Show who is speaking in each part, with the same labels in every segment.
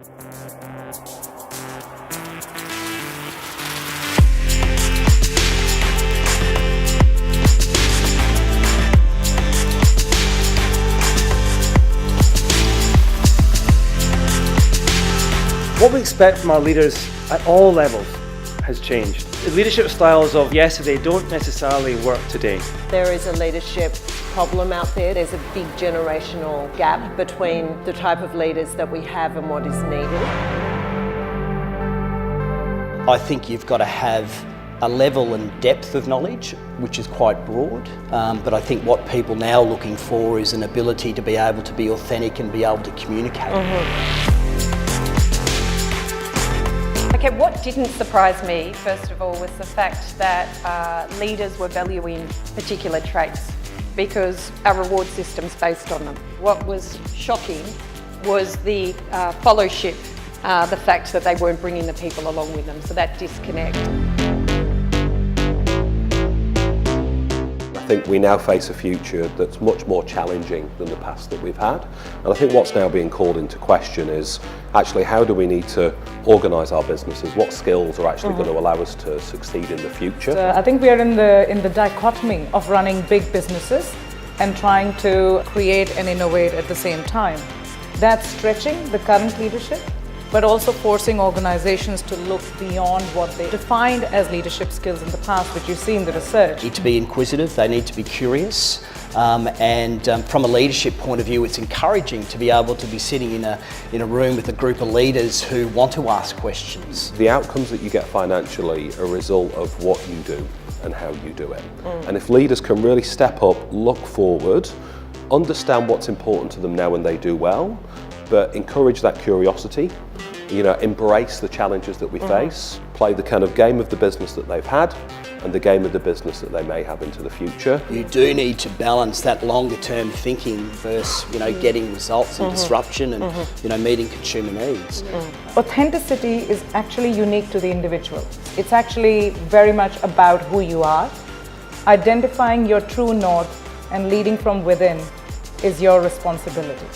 Speaker 1: What we expect from our leaders at all levels has changed. The leadership styles of yesterday don't necessarily work today.
Speaker 2: There is a leadership problem out there. There's a big generational gap between the type of leaders that we have and what is needed.
Speaker 3: I think you've got to have a level and depth of knowledge, which is quite broad, but I think what people now are looking for is an ability to be able to be authentic and be able to communicate.
Speaker 4: Okay, what didn't surprise me, first of all, was the fact that leaders were valuing particular traits because our reward system's based on them. What was shocking was the followship, the fact that they weren't bringing the people along with them, so that disconnect.
Speaker 5: I think we now face a future that's much more challenging than the past that we've had. And I think what's now being called into question is actually how do we need to organise our businesses? What skills are actually going to allow us to succeed in the future?
Speaker 6: So I think we are in the dichotomy of running big businesses and trying to create and innovate at the same time. That's stretching the current leadership, but also forcing organizations to look beyond what they defined as leadership skills in the past, which you see in the research.
Speaker 3: They need to be inquisitive, they need to be curious, and from a leadership point of view, it's encouraging to be able to be sitting in a room with a group of leaders who want to ask questions.
Speaker 5: The outcomes that you get financially are a result of what you do and how you do it. And if leaders can really step up, look forward, understand what's important to them now when they do well, but encourage that curiosity, embrace the challenges that we face, play the kind of game of the business that they've had and the game of the business that they may have into the future.
Speaker 3: You do need to balance that longer term thinking versus getting results and disruption and meeting consumer needs.
Speaker 6: Authenticity is actually unique to the individual. It's actually very much about who you are. Identifying your true north and leading from within is your responsibility.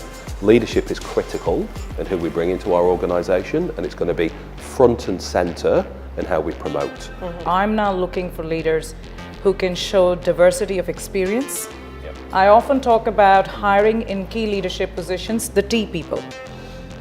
Speaker 5: Leadership is critical in who we bring into our organisation, and it's going to be front and centre in how we promote.
Speaker 6: I'm now looking for leaders who can show diversity of experience. I often talk about hiring in key leadership positions, the T people.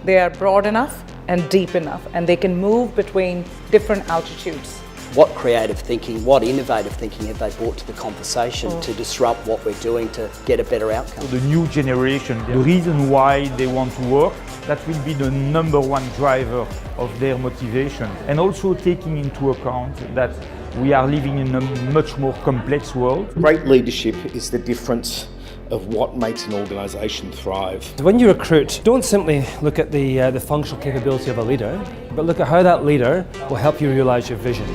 Speaker 6: They are broad enough and deep enough, and they can move between different altitudes.
Speaker 3: What creative thinking, what innovative thinking have they brought to the conversation to disrupt what we're doing to get a better outcome?
Speaker 7: The new generation, the reason why they want to work, that will be the number one driver of their motivation. And also taking into account that we are living in a much more complex world.
Speaker 8: Great leadership is the difference of what makes an organisation thrive.
Speaker 9: When you recruit, don't simply look at the functional capability of a leader, but look at how that leader will help you realise your vision.